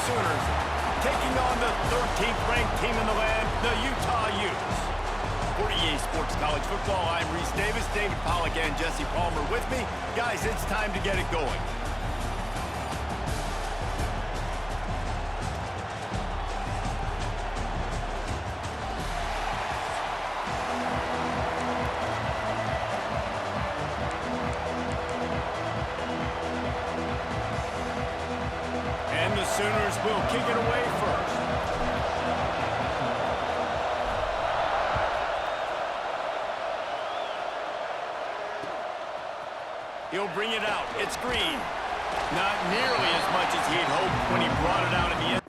Sooners taking on the 13th ranked team in the land, the Utah Utes. For EA Sports College Football, I'm Reese Davis, David Pollack and Jesse Palmer with me. Guys, it's time to get it going. And the Sooners will kick it away first. He'll bring it out. It's Green. Not nearly as much as he had hoped when he brought it out in the end.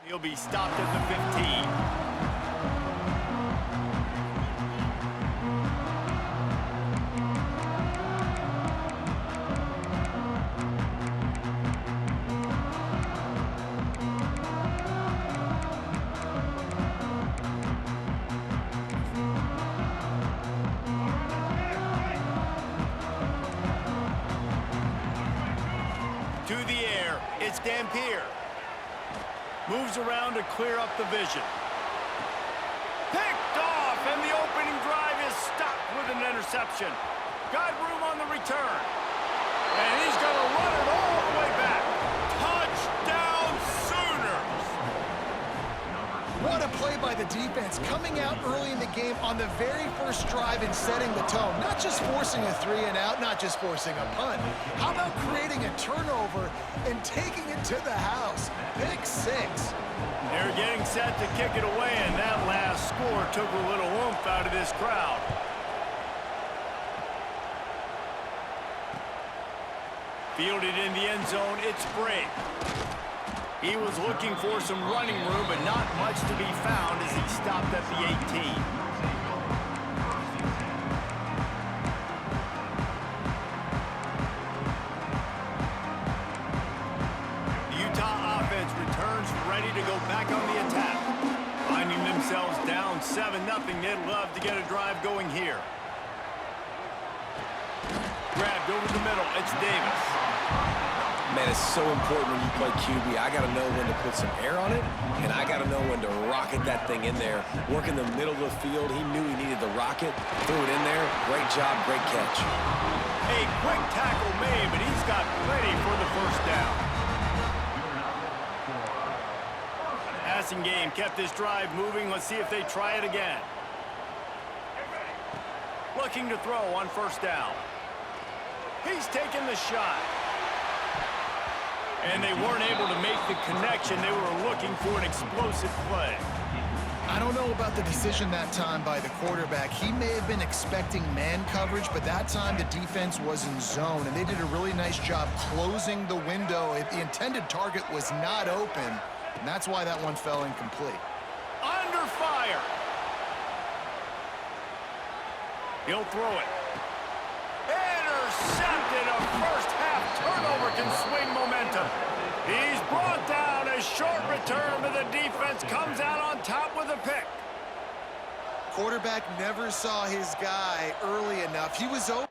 He'll be stopped at the 15. To the air, it's Dampier. Moves around to clear up the vision. Picked off, and the opening drive is stopped with an interception. Got room on the return. And he's going to run it all the way back. Touchdown, Sooners! What a play by the defense, coming out early in the game on the very first drive and setting the tone. Not just forcing a 3-and-out, not just forcing a punt. How about creating a turnover and taking it to the house? Pick 6. They're getting set to kick it away, and that last score took a little oomph out of this crowd. Fielded in the end zone, it's Brake. He was looking for some running room, but not much to be found as he stopped at the 18. The Utah offense returns ready to go back on the attack. Finding themselves down 7-0, they'd love to get a drive going here. Grabbed over the middle, it's Davis. Man, it's so important when you play QB. I got to know when to put some air on it, and I got to know when to rocket that thing in there. Work in the middle of the field. He knew he needed the rocket. Threw it in there. Great job, great catch. A quick tackle made, but he's got plenty for the first down. Passing game kept this drive moving. Let's see if they try it again. Looking to throw on first down. He's taking the shot. And they weren't able to make the connection. They were looking for an explosive play. I don't know about the decision that time by the quarterback. He may have been expecting man coverage, but that time the defense was in zone, and they did a really nice job closing the window. The intended target was not open, and that's why that one fell incomplete. Under fire. He'll throw it. Intercepted. A first half turnover can swing momentum. He's brought down. A short return, but the defense comes out on top with a pick. Quarterback never saw his guy early enough. He was open.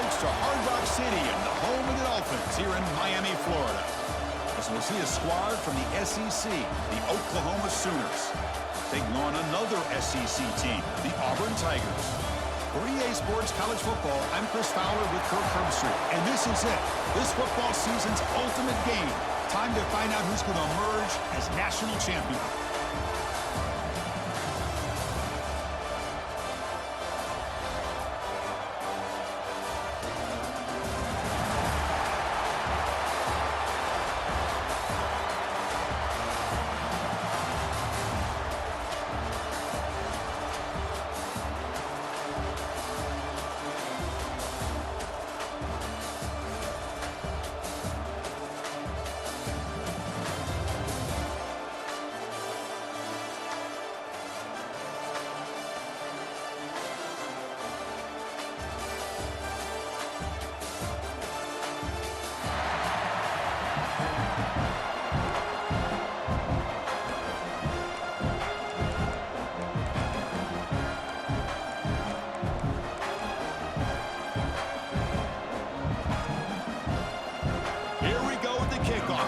folks, to Hard Rock Stadium, the home of the Dolphins here in Miami, Florida. As we'll see a squad from the SEC, the Oklahoma Sooners, taking on another SEC team, the Auburn Tigers. For EA Sports College Football, I'm Chris Fowler with Kirk Herbstreit, and this is it. This football season's ultimate game. Time to find out who's going to emerge as national champion.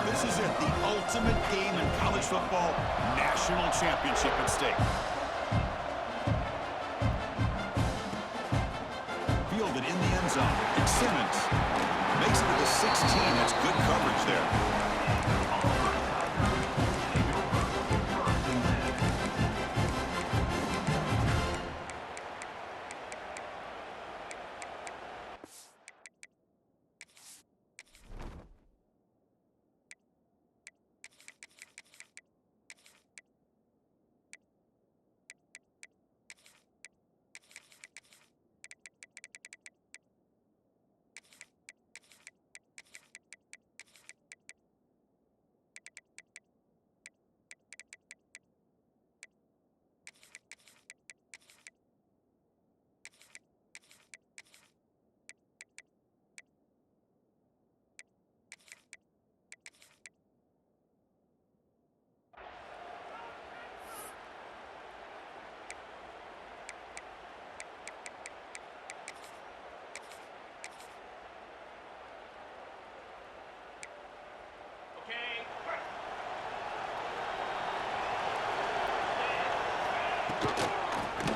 This is it, the ultimate game in college football, national championship at stake. Fielded in the end zone. Simmons makes it to the 16. That's good coverage there.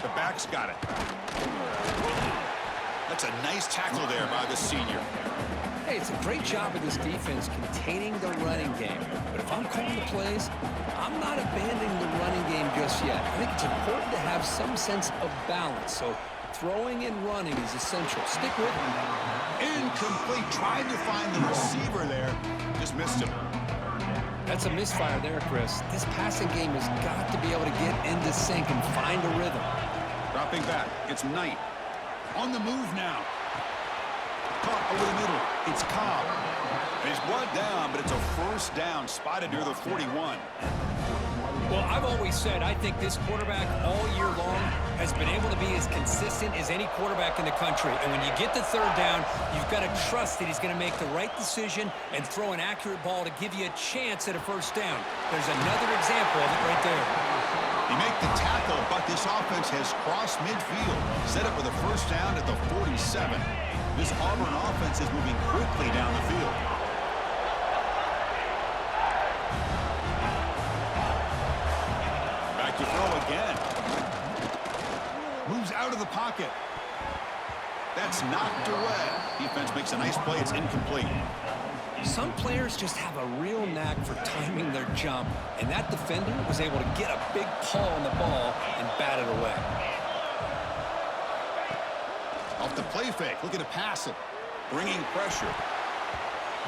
The back's got it. That's a nice tackle there by the senior. Hey, it's a great job of this defense containing the running game. But if I'm calling the plays, I'm not abandoning the running game just yet. I think it's important to have some sense of balance. So throwing and running is essential. Stick with him. Incomplete. Trying to find the receiver there. Just missed him. That's a misfire there, Chris. This passing game has got to be able to get into sync and find a rhythm. Dropping back. It's Knight. On the move now. Caught over the middle. It's Cobb. He's brought down, but it's a first down spotted near the 41. Well, I've always said I think this quarterback all year long has been able to be as consistent as any quarterback in the country. And when you get the third down, you've got to trust that he's going to make the right decision and throw an accurate ball to give you a chance at a first down. There's another example of it right there. They make the tackle, but this offense has crossed midfield. Set up with a first down at the 47. This Auburn offense is moving quickly down the field. Back to throw again. Moves out of the pocket. That's knocked away. Defense makes a nice play. It's incomplete. Some players just have a real knack for timing their jump, and that defender was able to get a big paw on the ball and bat it away. Off the play fake, looking to pass it. Bringing pressure.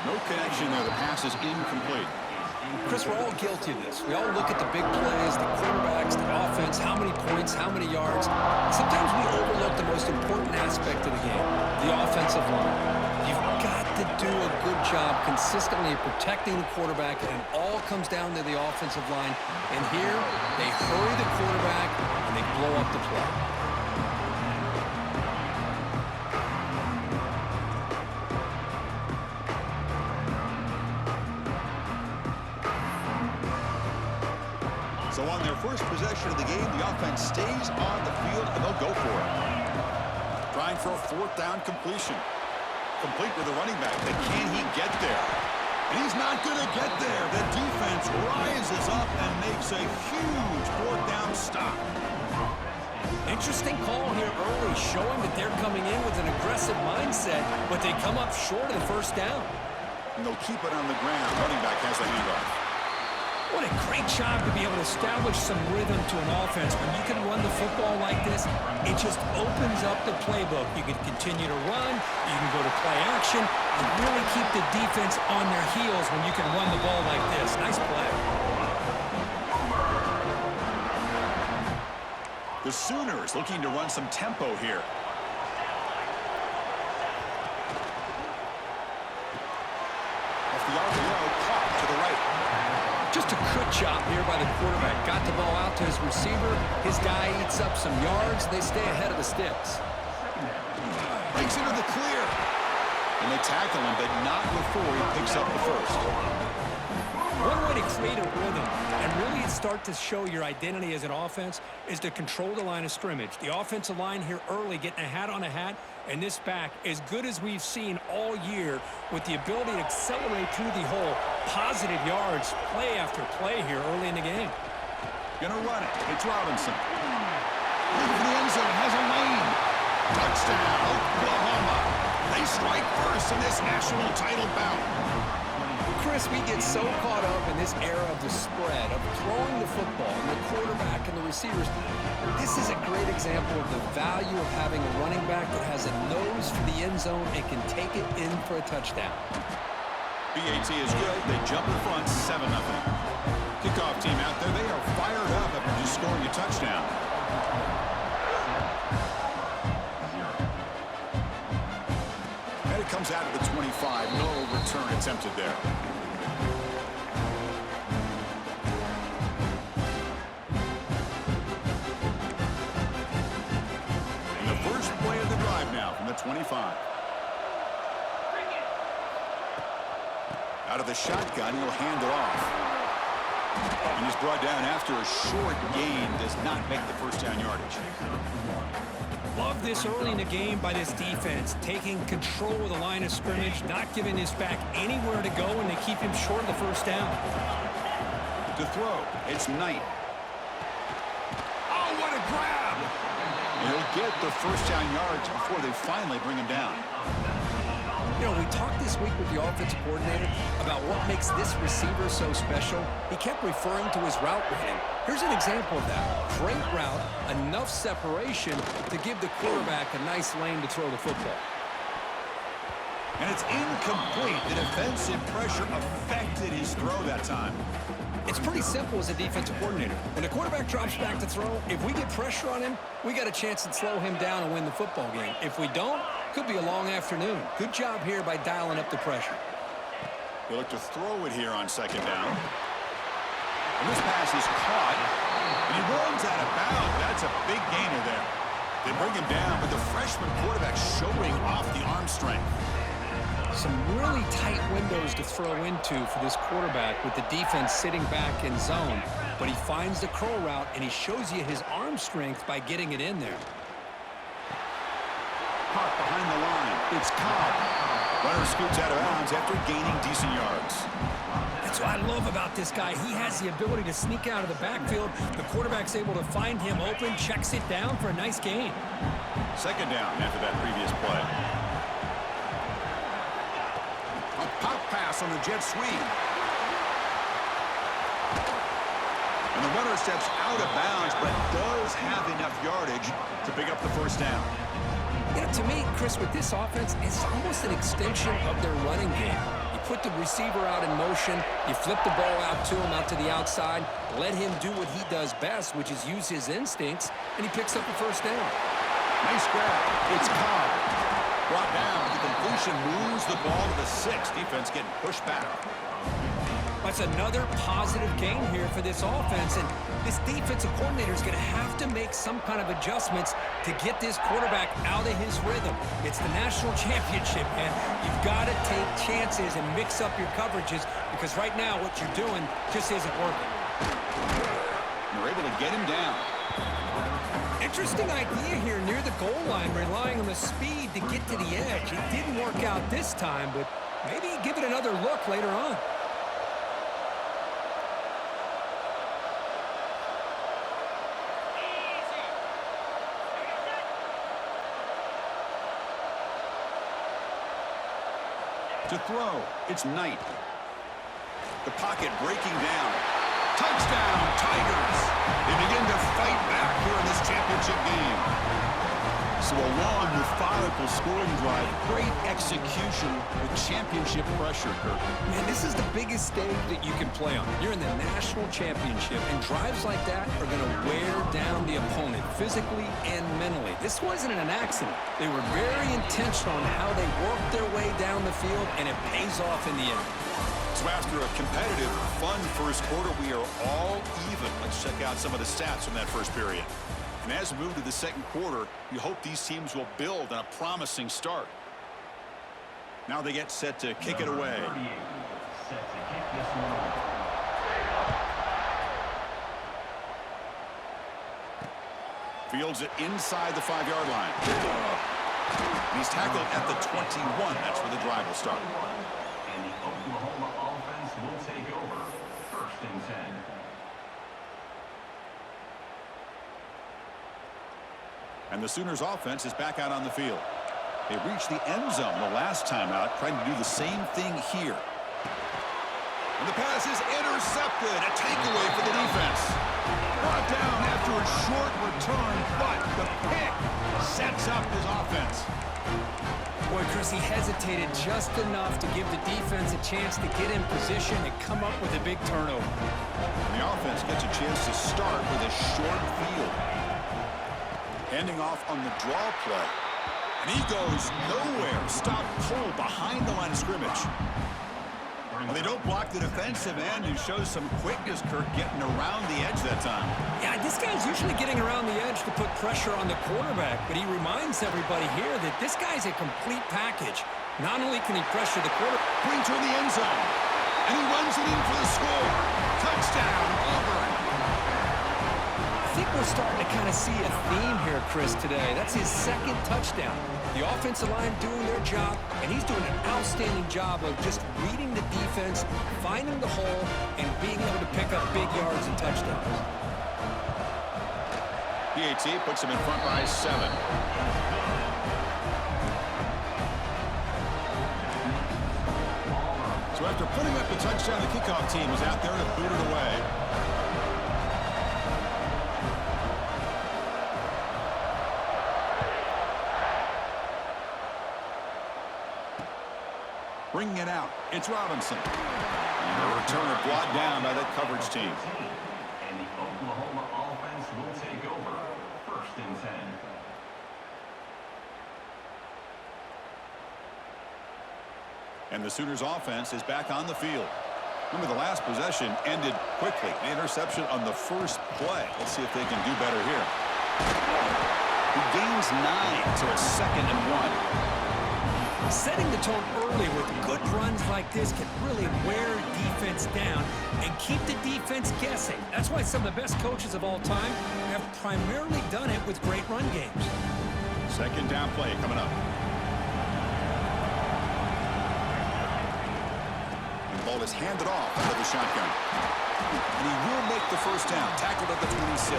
No connection there. The pass is incomplete. Chris, we're all guilty of this. We all look at the big plays, the quarterbacks, the offense, how many points, how many yards. Sometimes we overlook the most important aspect of the game, the offensive line. You've got to do a good job consistently protecting the quarterback, and it all comes down to the offensive line. And here, they hurry the quarterback, and they blow up the play. So on their first possession of the game, the offense stays on the field, and they'll go for it. Trying for a fourth down completion. complete with the running back, but can he get there? And he's not going to get there. The defense rises up and makes a huge fourth down stop. Interesting call here early, showing that they're coming in with an aggressive mindset, but they come up short of the first down. And they'll keep it on the ground. Running back has the handoff. What a great job to be able to establish some rhythm to an offense. When you can run the football like this, it just opens up the playbook. You can continue to run, you can go to play action, and really keep the defense on their heels when you can run the ball like this. Nice play. The Sooners looking to run some tempo here. Off the RPO, caught to the right. Just a good job here by the quarterback. Got the ball out to his receiver. His guy eats up some yards. They stay ahead of the sticks. Breaks into the clear. And they tackle him, but not before he picks up the first. One way to create a rhythm and really start to show your identity as an offense is to control the line of scrimmage. The offensive line here early getting a hat on a hat, and this back as good as we've seen all year with the ability to accelerate through the hole. Positive yards, play after play here early in the game. Gonna run it. It's Robinson. Looking for the end zone, has a lane. Touchdown, Oklahoma. They strike first in this national title bout. Chris, we get so caught up in this era of the spread, of throwing the football, and the quarterback and the receivers. This is a great example of the value of having a running back that has a nose for the end zone and can take it in for a touchdown. BAT is good. They jump in front, 7-0. Kickoff team out there. They are fired up after just scoring a touchdown. And it comes out of the 25. No return attempted there. And the first play of the drive now from the 25. Out of the shotgun, he'll hand it off. And he's brought down after a short gain. Does not make the first down yardage. Love this early in the game by this defense, taking control of the line of scrimmage, not giving this back anywhere to go, and they keep him short of the first down. To throw, it's Knight. Oh, what a grab! And he'll get the first down yards before they finally bring him down. You know, we talked this week with the offensive coordinator about what makes this receiver so special. He kept referring to his route running. Here's an example of that. Great route, enough separation to give the quarterback a nice lane to throw the football. And it's incomplete. The defensive pressure affected his throw that time. It's pretty simple as a defensive coordinator. When the quarterback drops back to throw, if we get pressure on him, we got a chance to slow him down and win the football game. If we don't, could be a long afternoon. Good job here by dialing up the pressure. They look to throw it here on second down. And this pass is caught. And he runs out of bounds. That's a big gainer there. They bring him down, but the freshman quarterback showing off the arm strength. Some really tight windows to throw into for this quarterback with the defense sitting back in zone. But he finds the curl route, and he shows you his arm strength by getting it in there. Caught behind the line. It's Cobb. Runner scoots out of bounds after gaining decent yards. That's what I love about this guy. He has the ability to sneak out of the backfield. The quarterback's able to find him open, checks it down for a nice gain. Second down after that previous play. A pop pass on the jet sweep. And the runner steps out of bounds, but does have enough yardage to pick up the first down. You know, to me, Chris, with this offense, it's almost an extension of their running game. You put the receiver out in motion, you flip the ball out to him, out to the outside, let him do what he does best, which is use his instincts, and he picks up the first down. Nice grab. It's Cobb. Brought down, but the completion moves the ball to the 6. Defense getting pushed back. That's another positive gain here for this offense, and this defensive coordinator is going to have to make some kind of adjustments to get this quarterback out of his rhythm. It's the national championship, man. You've got to take chances and mix up your coverages, because right now what you're doing just isn't working. They're able to get him down. Interesting idea here near the goal line, relying on the speed to get to the edge. It didn't work out this time, but maybe give it another look later on. To throw, it's Knight. The pocket breaking down. Touchdown, Tigers! They begin to fight back here in this championship game. So a long, methodical scoring drive. Great execution with championship pressure, Kirk. Man, this is the biggest stage that you can play on. You're in the national championship, and drives like that are going to wear down the opponent physically and mentally. This wasn't an accident. They were very intentional in how they worked their way down the field, and it pays off in the end. So after a competitive, fun first quarter, we are all even. Let's check out some of the stats from that first period. And as we move to the second quarter, you hope these teams will build on a promising start. Now they get set to kick it away. Fields it inside the 5-yard line. He's tackled at the 21. That's where the drive will start. And the Oklahoma offense will take over. 1st and 10. And the Sooners offense is back out on the field. They reached the end zone the last time out, trying to do the same thing here. And the pass is intercepted. A takeaway for the defense. Brought down after a short return, but the pick sets up his offense. Boy, Chris, he hesitated just enough to give the defense a chance to get in position and come up with a big turnover. And the offense gets a chance to start with a short field. Handing off on the draw play. And he goes nowhere. Stop pull behind the line of scrimmage. And they don't block the defensive end, who shows some quickness, Kirk, getting around the edge that time. Yeah, this guy's usually getting around the edge to put pressure on the quarterback, but he reminds everybody here that this guy's a complete package. Not only can he pressure the quarterback, Brings her in the end zone. And he runs it in for the score. Touchdown, Auburn. I think we're starting to kind of see a theme here, Chris, today. That's his 2nd touchdown. The offensive line doing their job, and he's doing an outstanding job of just reading the defense, finding the hole, and being able to pick up big yards and touchdowns. PAT puts him in front by 7. So after putting up the touchdown, the kickoff team is out there to boot it away. Bringing it out, it's Robinson. And a returner brought down by that coverage team. And the Oklahoma offense will take over. 1st and 10. And the Sooners offense is back on the field. Remember, the last possession ended quickly. The interception on the first play. Let's see if they can do better here. He gains 9, so it's 2nd and 1. Setting the tone early with good runs like this can really wear defense down and keep the defense guessing. That's why some of the best coaches of all time have primarily done it with great run games. 2nd down play coming up. The ball is handed off out of the shotgun. And he will make the 1st down, tackled at the 26.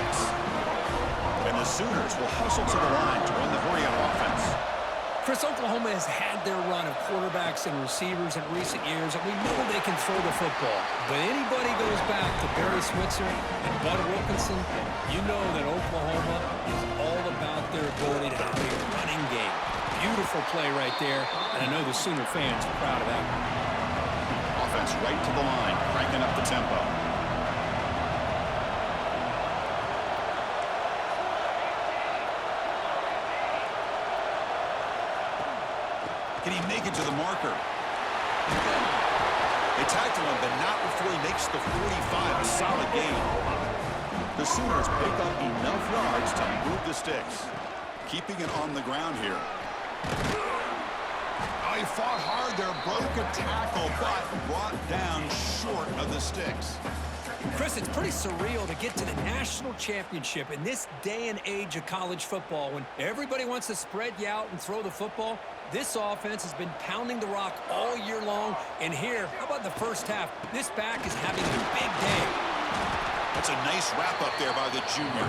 And the Sooners will hustle to the line to run the hurry-up offense. Chris, Oklahoma has had their run of quarterbacks and receivers in recent years, and we know they can throw the football. But anybody goes back to Barry Switzer and Bud Wilkinson, you know that Oklahoma is all about their ability to have a running game. Beautiful play right there, and I know the Sooner fans are proud of that one. Offense right to the line, cranking up the tempo. Can he make it to the marker? They tackle him, but not before he makes the 45. A solid gain. The Sooners pick up enough yards to move the sticks. Keeping it on the ground here. Oh, he fought hard there, broke a tackle, but brought down short of the sticks. Chris, it's pretty surreal to get to the national championship in this day and age of college football when everybody wants to spread you out and throw the football. This offense has been pounding the rock all year long. And here, how about the first half? This back is having a big day. That's a nice wrap-up there by the junior.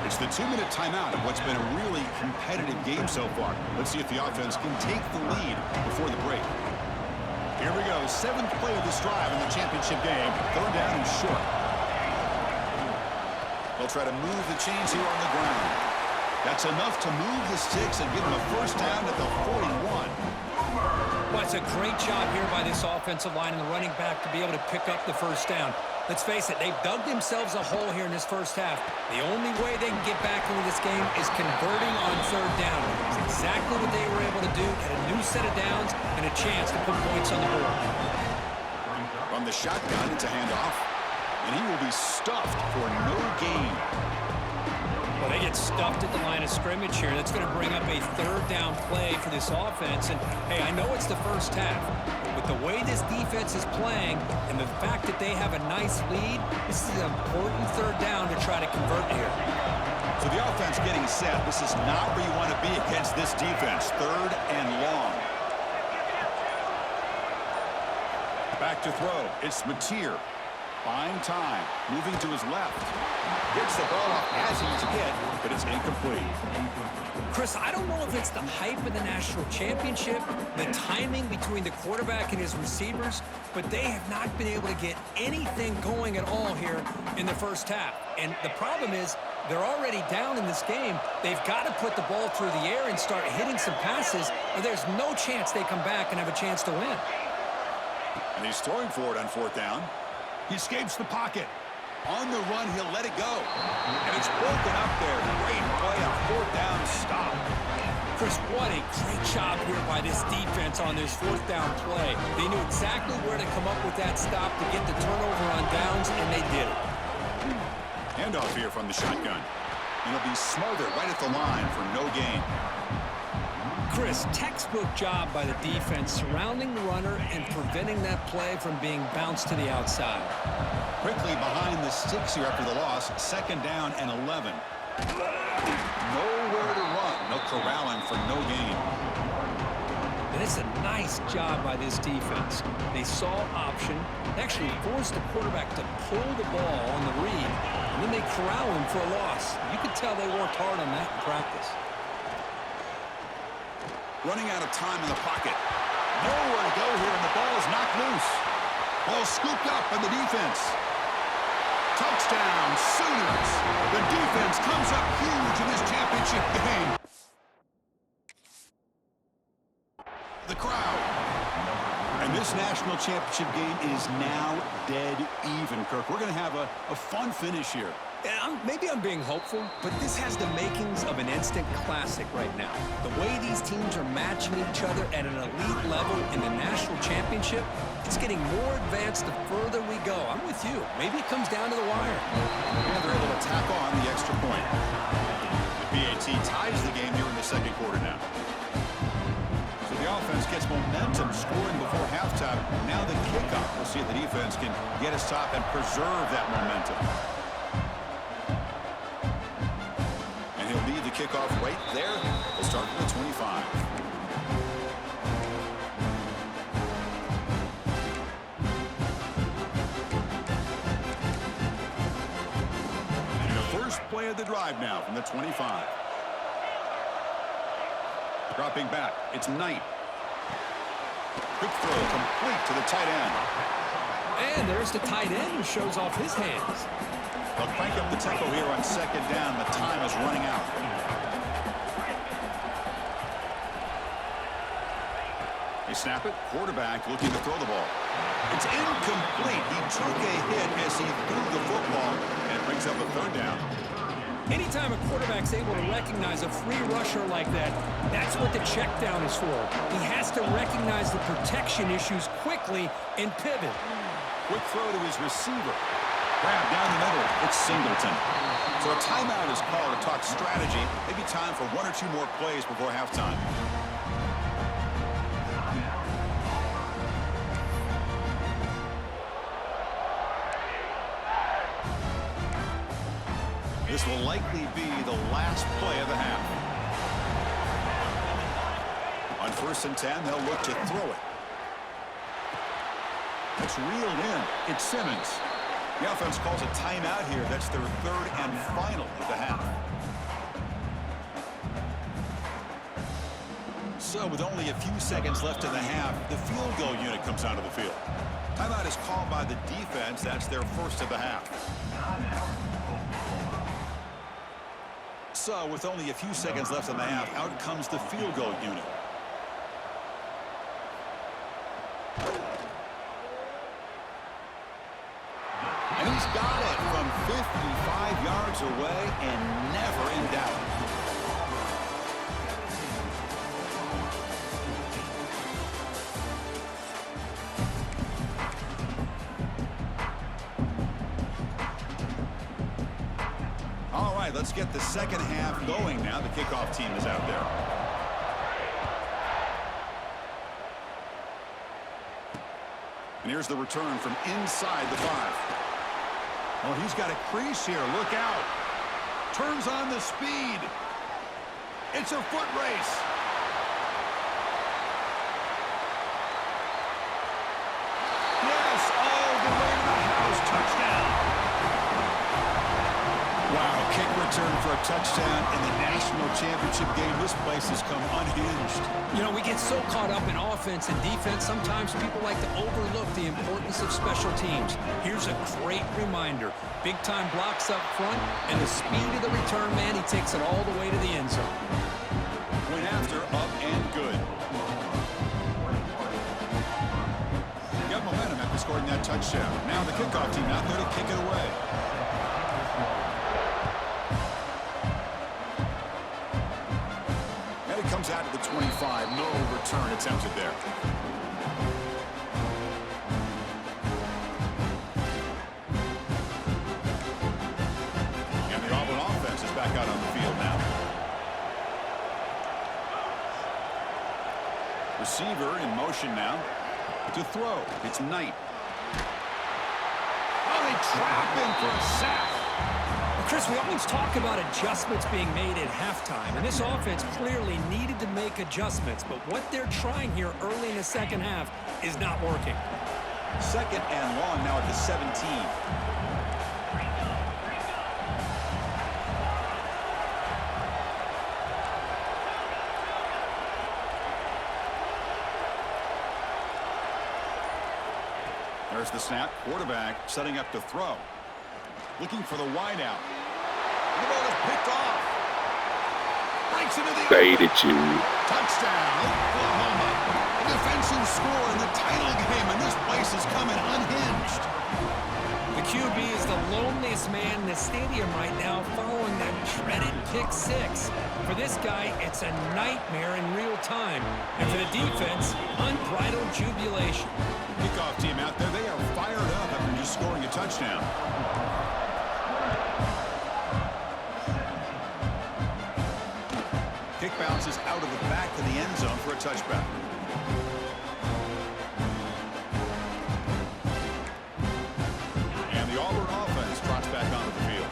It's the 2-minute timeout of what's been a really competitive game so far. Let's see if the offense can take the lead before the break. Here we go, 7th play of this drive in the championship game. 3rd down and short. They'll try to move the chains here on the ground. That's enough to move the sticks and give them a first down at the 41. Well, it's a great job here by this offensive line and the running back to be able to pick up the first down. Let's face it, they've dug themselves a hole here in this first half. The only way they can get back into this game is converting on 3rd down. It's exactly what they were able to do, get a new set of downs and a chance to put points on the board. From the shotgun, it's a handoff, and he will be stuffed for no gain. Well, they get stuffed at the line of scrimmage here. That's going to bring up a 3rd down play for this offense. And, hey, I know it's the first half, but with the way this defense is playing and the fact that they have a nice lead, this is an important 3rd down to try to convert here. So the offense getting set. This is not where you want to be against this defense. 3rd and long. Back to throw. It's Mateer. Buying time. Moving to his left. Gets the ball off as he's hit, but it's incomplete. Chris, I don't know if it's the hype of the national championship, the timing between the quarterback and his receivers, but they have not been able to get anything going at all here in the first half. And the problem is they're already down in this game. They've got to put the ball through the air and start hitting some passes, or there's no chance they come back and have a chance to win. And he's throwing for it on 4th down. He escapes the pocket. On the run, he'll let it go. And it's broken up there. Great play, a 4th down stop. Chris, what a great job here by this defense on this 4th down play. They knew exactly where to come up with that stop to get the turnover on downs, and they did it. Handoff here from the shotgun. And he'll be smothered right at the line for no gain. Chris, textbook job by the defense surrounding the runner and preventing that play from being bounced to the outside. Quickly behind the sticks here after the loss. 2nd down and 11. Nowhere to run. No corralling for no gain. And it's a nice job by this defense. They saw option, actually forced the quarterback to pull the ball on the read, and then they corral him for a loss. You could tell they worked hard on that in practice. Running out of time in the pocket. Nowhere to go here, and the ball is knocked loose. Ball scooped up by the defense. Touchdown, Sooners. The defense comes up huge in this championship game. The crowd. And this national championship game is now dead even, Kirk. We're going to have a fun finish here. Maybe I'm being hopeful, but this has the makings of an instant classic right now. The way these teams are matching each other at an elite level in the national championship, it's getting more advanced the further we go. I'm with you. Maybe it comes down to the wire. And they're able to tack on the extra point. The BAT ties the game here in the 2nd quarter now. So the offense gets momentum scoring before halftime. Now the kickoff. We'll see if the defense can get a stop and preserve that momentum. He'll lead the kickoff right there. We'll start from the 25. And the first play of the drive now from the 25. Dropping back, it's Knight. Quick throw complete to the tight end. And there's the tight end who shows off his hands. They'll crank up the tempo here on 2nd down. The time is running out. They snap it. Quarterback looking to throw the ball. It's incomplete. He took a hit as he threw the football, and it brings up a 3rd down. Anytime a quarterback's able to recognize a free rusher like that, that's what the check down is for. He has to recognize the protection issues quickly and pivot. Quick throw to his receiver. Grab down the middle. It's Singleton. So a timeout is called to talk strategy. Maybe time for 1 or 2 more plays before halftime. will likely be the last play of the half. On 1st and 10, they'll look to throw it. It's reeled in. It's Simmons. The offense calls a timeout here. That's their 3rd and final of the half. So with only a few seconds left in the half, the field goal unit comes onto the field. Timeout is called by the defense. That's their 1st of the half. So with only a few seconds left in the half, out comes the field goal unit. And he's got it from 55 yards away and never in doubt. All right, let's get the second half going now. The kickoff team is out there. And here's the return from inside the 5. Oh, he's got a crease here. Look out. Turns on the speed. It's a foot race. Yes. Oh, the way to the house. Touchdown. Wow, kick return for a touchdown in the national championship game. This place has come unhinged. You know, we get so caught up in offense and defense, sometimes people like to overlook the importance of special teams. Here's a great reminder. Big-time blocks up front, and the speed of the return man, he takes it all the way to the end zone. Went after, up and good. Got momentum after scoring that touchdown. Now the kickoff team out there to kick it away. Comes out to the 25. No return attempted there. And the Auburn offense is back out on the field now. Receiver in motion now to throw. It's Knight. Oh, they trap him for a sack. Chris, we always talk about adjustments being made at halftime, and this offense clearly needed to make adjustments, but what they're trying here early in the second half is not working. 2nd and long now at the 17. There's the snap. Quarterback setting up to throw. Looking for the wide out. The ball is picked off. Breaks into the touchdown, Oklahoma. A defensive score in the title game, and this place is coming unhinged. The QB is the loneliest man in the stadium right now following that dreaded pick 6. For this guy, it's a nightmare in real time. And for the defense, unbridled jubilation. Kickoff team out there, they are fired up after just scoring a touchdown. Kick bounces out of the back of the end zone for a touchback. And the Auburn offense trots back onto the field.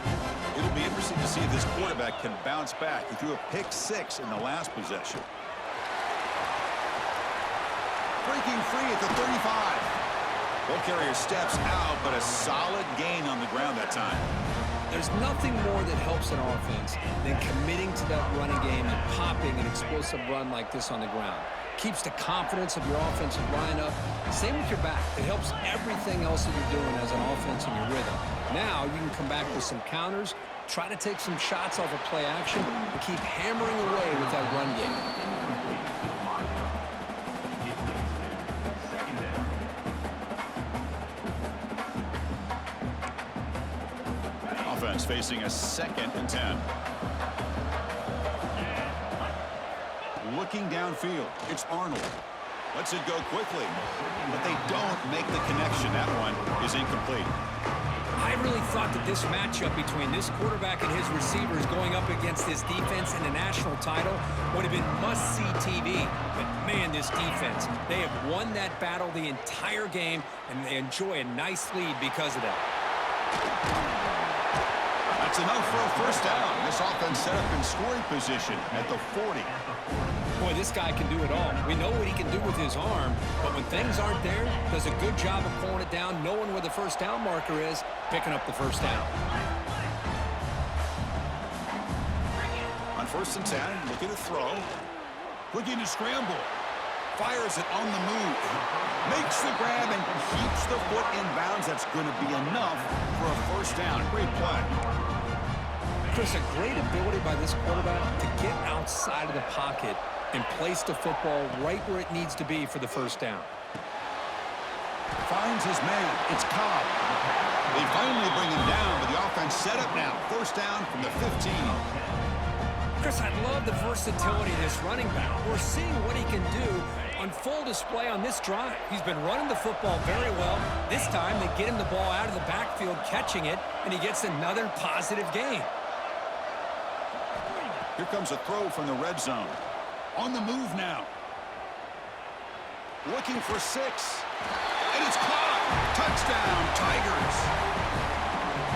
It'll be interesting to see if this quarterback can bounce back. He threw a pick 6 in the last possession. Breaking free at the 35. Ball carrier steps out, but a solid gain on the ground that time. There's nothing more that helps an offense than committing to that running game and popping an explosive run like this on the ground. Keeps the confidence of your offensive line up. Same with your back. It helps everything else that you're doing as an offense in your rhythm. Now you can come back with some counters, try to take some shots off of play action, and keep hammering away with that run game. Facing a 2nd and 10. Looking downfield, it's Arnold. Lets it go quickly, but they don't make the connection. That one is incomplete. I really thought that this matchup between this quarterback and his receivers going up against this defense in the national title would have been must-see TV. But, man, this defense, they have won that battle the entire game, and they enjoy a nice lead because of that. That's enough for a first down. This offense set up in scoring position at the 40. Boy, this guy can do it all. We know what he can do with his arm, but when things aren't there, does a good job of pulling it down, knowing where the first down marker is, picking up the first down. On 1st and 10, looking to throw. Looking to scramble. Fires it on the move. Makes the grab and keeps the foot in bounds. That's going to be enough for a first down. Great play. Chris, a great ability by this quarterback to get outside of the pocket and place the football right where it needs to be for the first down. Finds his man. It's Cobb. They finally bring him down, but the offense set up now. First down from the 15. Chris, I love the versatility of this running back. We're seeing what he can do on full display on this drive. He's been running the football very well. This time, they get him the ball out of the backfield, catching it, and he gets another positive gain. Here comes a throw from the red zone. On the move now. Looking for 6. And it's caught. Touchdown, Tigers.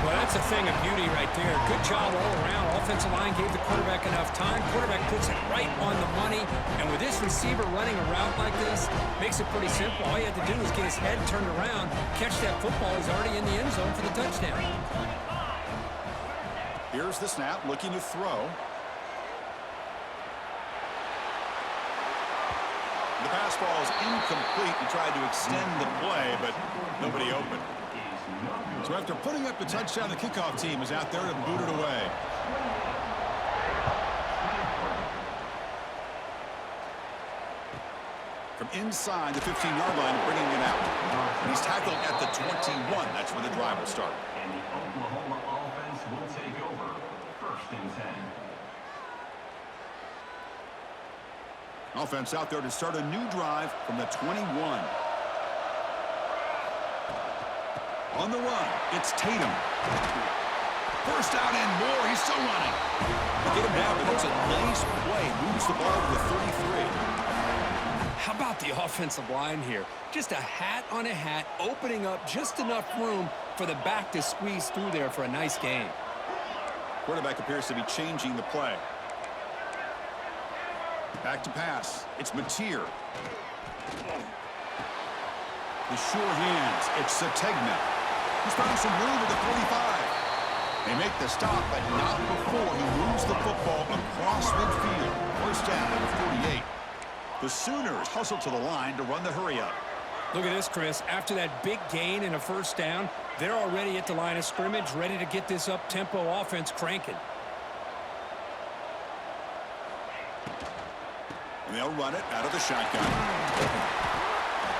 Well, that's a thing of beauty right there. Good job all around. Offensive line gave the quarterback enough time. Quarterback puts it right on the money. And with this receiver running a route like this, makes it pretty simple. All you have to do is get his head turned around, catch that football. He's already in the end zone for the touchdown. Here's the snap, looking to throw. The pass ball is incomplete. He tried to extend the play, but nobody open. So after putting up the touchdown, the kickoff team is out there to boot it away. From inside the 15-yard line, bringing it out. And he's tackled at the 21. That's where the drive will start. And the Oklahoma offense will take over. 1st and 10. Offense out there to start a new drive from the 21. On the run, it's Tatum. First down and more. He's still running. They get him down, but it's a nice play. Moves the ball to the 33. How about the offensive line here? Just a hat on a hat, opening up just enough room for the back to squeeze through there for a nice gain. Quarterback appears to be changing the play. Back to pass. It's Mateer. The sure hands. It's Sategna. He's found some room at the 45. They make the stop, but not before he moves the football across midfield. First down at the 48. The Sooners hustle to the line to run the hurry-up. Look at this, Chris. After that big gain and a first down, they're already at the line of scrimmage, ready to get this up-tempo offense cranking. And they'll run it out of the shotgun.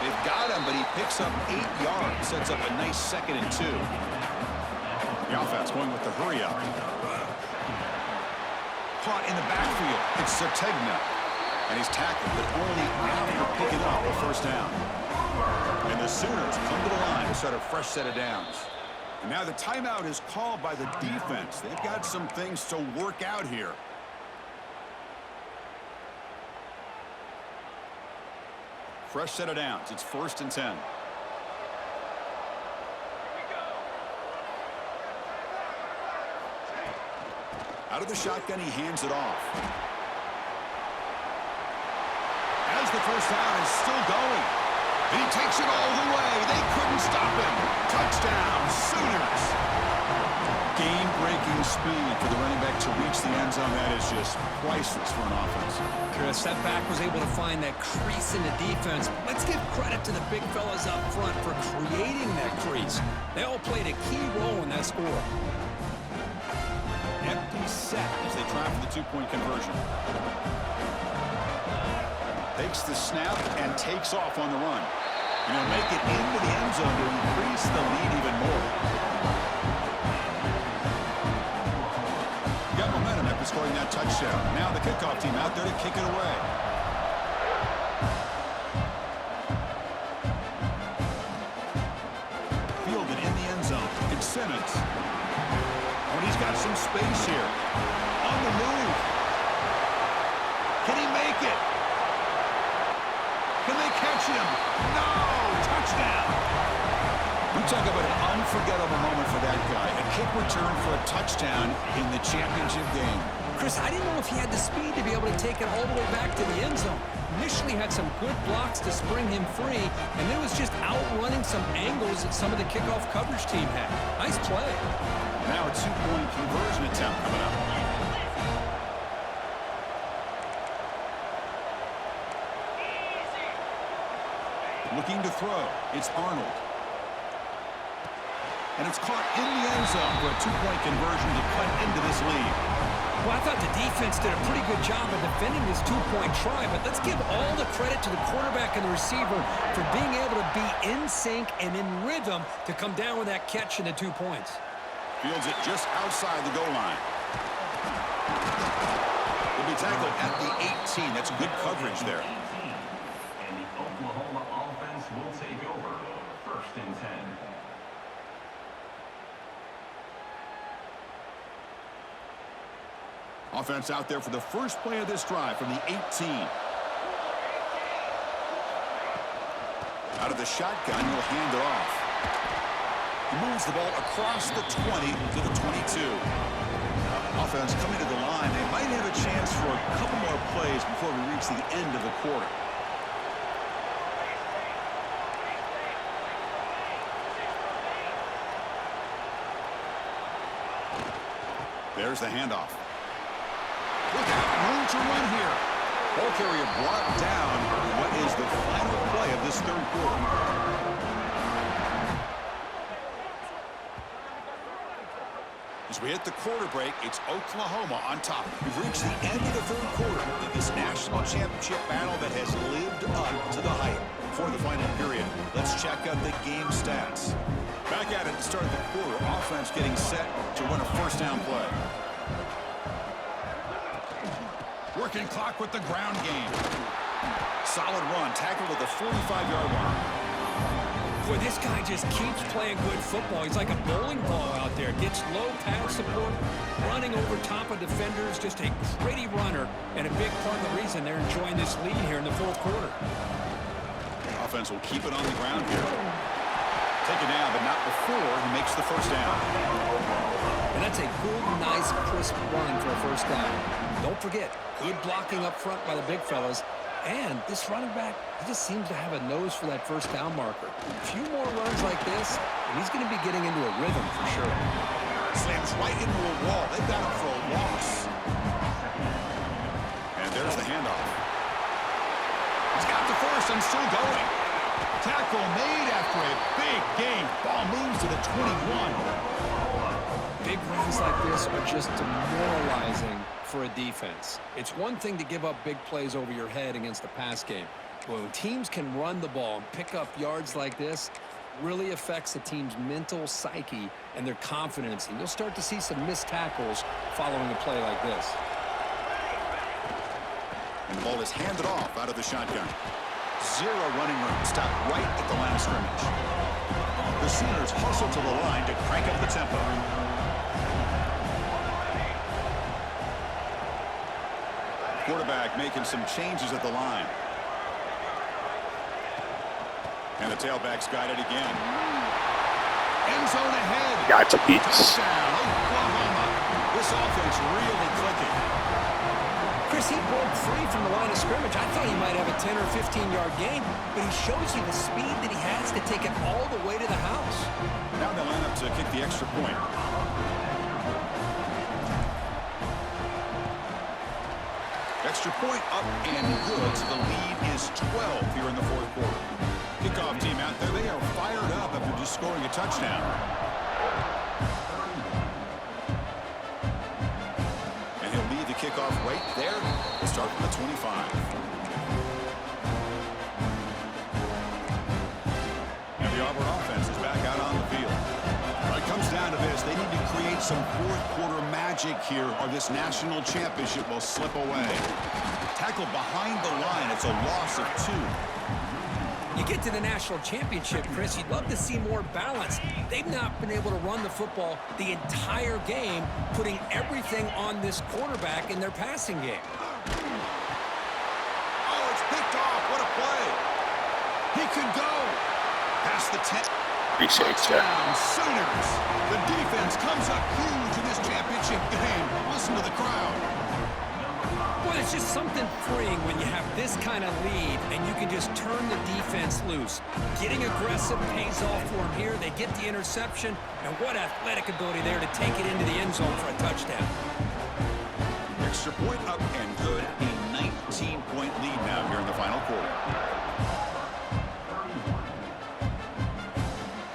They've got him, but he picks up 8 yards. Sets up a nice 2nd and 2. The offense going with the hurry-up. Caught in the backfield. It's Sategna. And he's tackled, but only after picking up a first down. And the Sooners come to the line to start a fresh set of downs. And now the timeout is called by the defense. They've got some things to work out here. Fresh set of downs. It's 1st and 10. Out of the shotgun, he hands it off. As the first down is still going. And he takes it all the way. They couldn't stop him. Touchdown, Sooners. Game-breaking speed for the running back to reach the end zone. That is just priceless for an offense. Chris, that back was able to find that crease in the defense. Let's give credit to the big fellas up front for creating that crease. They all played a key role in that score. Empty set as they try for the 2-point conversion. Takes the snap and takes off on the run. And he'll make it into the end zone to increase the lead even more. Got momentum after scoring that touchdown. Now the kickoff team out there to kick it away. Fielded in the end zone. It's Simmons. Oh, and he's got some space here. On the move. Can he make it? Can they catch him? No! Touchdown! We Talk about an unforgettable moment for that guy. A kick return for a touchdown in the championship game. Chris, I didn't know if he had the speed to be able to take it all the way back to the end zone. Initially had some good blocks to spring him free, and then was just outrunning some angles that some of the kickoff coverage team had. Nice play. Now a two-point conversion attempt coming up. Looking to throw. It's Arnold. And it's caught in the end zone for a two-point conversion to cut into this lead. Well, I thought the defense did a pretty good job of defending this two-point try, but let's give all the credit to the quarterback and the receiver for being able to be in sync and in rhythm to come down with that catch and the 2 points. Fields it just outside the goal line. Will be tackled at the 18. That's good coverage there. And the Oklahoma offense will take over. 1st and 10. Offense out there for the first play of this drive from the 18. Out of the shotgun, he'll hand it off. He moves the ball across the 20 to the 22. Offense coming to the line. They might have a chance for a couple more plays before we reach the end of the quarter. There's the handoff. Look out, room to run here. Ball carrier brought down. What is the final play of this third quarter? As we hit the quarter break, it's Oklahoma on top. We've reached the end of the third quarter in this national championship battle that has lived up to the hype. For the final period, let's check out the game stats. Back at it to start the quarter. Offense getting set to run a first down play. Working clock with the ground game. Solid run, tackled at the 45-yard line. Boy, this guy just keeps playing good football. He's like a bowling ball out there. Gets low pad support, running over top of defenders. Just a gritty runner, and a big part of the reason they're enjoying this lead here in the fourth quarter. Offense will keep it on the ground here. Take it down, but not before he makes the first down. And that's a good, nice, crisp run for a first down. Don't forget, good blocking up front by the big fellas. And this running back, he just seems to have a nose for that first down marker. A few more runs like this, and he's going to be getting into a rhythm for sure. Slams right into a wall. They've got him for a loss. And there's the handoff. He's got the first and still going. Tackle made after a big gain. Ball moves to the 21. Big runs like this are just demoralizing for a defense. It's one thing to give up big plays over your head against the pass game. But when teams can run the ball and pick up yards like this, it really affects the team's mental psyche and their confidence. And you'll start to see some missed tackles following a play like this. And the ball is handed off out of the shotgun. Zero running room. Stopped right at the line of scrimmage. The Sooners hustle to the line to crank up the tempo. Quarterback making some changes at the line. And the tailback's got it again. End zone ahead. Got a beat. Touchdown, Oklahoma. This offense really clicking. Chris, he broke free from the line of scrimmage. I thought he might have a 10 or 15-yard gain, but he shows you the speed that he has to take it all the way to the house. Now they line up to kick the extra point. Extra point up and good, so the lead is 12 here in the fourth quarter. Kickoff team out there, they are fired up after just scoring a touchdown. And he'll lead the kickoff right there to start from the 25. And the Auburn offense is back out on the field. When it comes down to this, they need to create some fourth quarter magic here, or this national championship will slip away. Tackle behind the line. It's a loss of 2. You get to the national championship, Chris, you'd love to see more balance. They've not been able to run the football the entire game, putting everything on this quarterback in their passing game. Oh, it's picked off. What a play. He could go. Past the 10. Appreciate ya. Touchdown, Sooners. The defense comes up huge in this championship game. Listen to the crowd. Well, it's just something freeing when you have this kind of lead and you can just turn the defense loose. Getting aggressive pays off for them here. They get the interception, and what athletic ability there to take it into the end zone for a touchdown. Extra point up and good. A 19-point lead now here in the final quarter.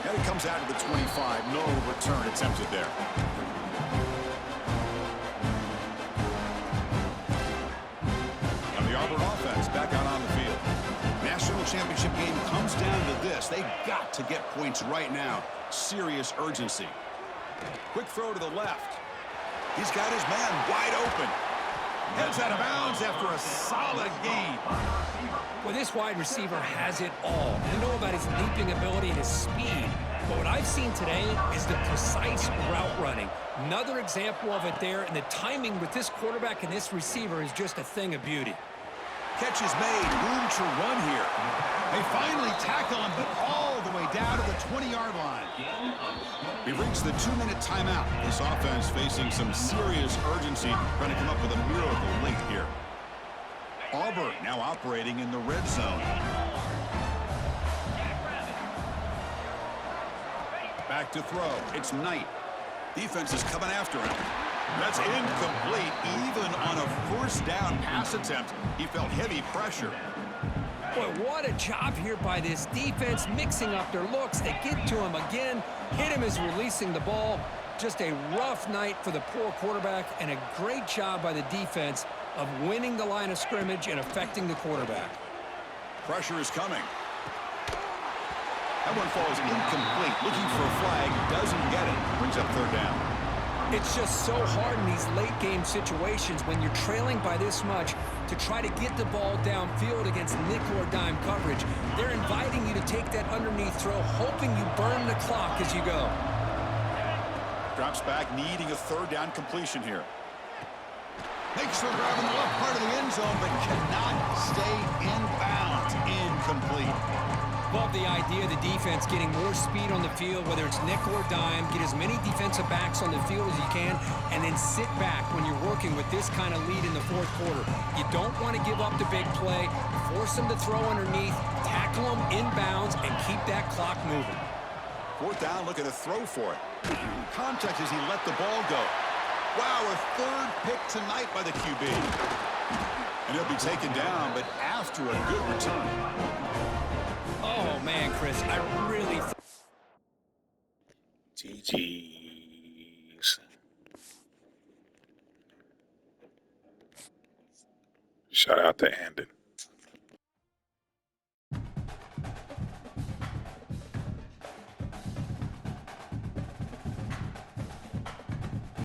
And it comes out to the 25. No return attempted there. And the Auburn offense back out on the field. National championship game comes down to this. They've got to get points right now. Serious urgency. Quick throw to the left. He's got his man wide open. Heads out of bounds after a solid gain. Well, this wide receiver has it all. I know about his leaping ability and his speed, but what I've seen today is the precise route running. Another example of it there, and the timing with this quarterback and this receiver is just a thing of beauty. Catch is made. Room to run here. They finally tackle him, but all the way down to the 20-yard line. We've reached the 2-minute timeout. This offense facing some serious urgency, trying to come up with a miracle late here. Auburn now operating in the red zone. Back to throw. It's Knight. Defense is coming after him. That's incomplete. Even on a first down pass attempt, he felt heavy pressure. Boy, what a job here by this defense, mixing up their looks. They get to him again, hit him as releasing the ball. Just a rough night for the poor quarterback, and a great job by the defense of winning the line of scrimmage and affecting the quarterback. Pressure is coming. That one falls incomplete. Looking for a flag, doesn't get it. Brings up third down. It's just so hard in these late-game situations when you're trailing by this much to try to get the ball downfield against nickel or dime coverage. They're inviting you to take that underneath throw, hoping you burn the clock as you go. Drops back, needing a third down completion here. Makes the grab in the left part of the end zone, but cannot stay in bounds. Incomplete. Love the idea of the defense getting more speed on the field, whether it's nickel or dime, get as many defensive backs on the field as you can, and then sit back when you're working with this kind of lead in the fourth quarter. You don't want to give up the big play, force them to throw underneath, tackle them in bounds, and keep that clock moving. Fourth down, looking to throw for it. Contact as he let the ball go. Wow, a third pick tonight by the QB. And he'll be taken down, but after a good return. Oh, man, Chris, I really... GG's. Shout out to Andon.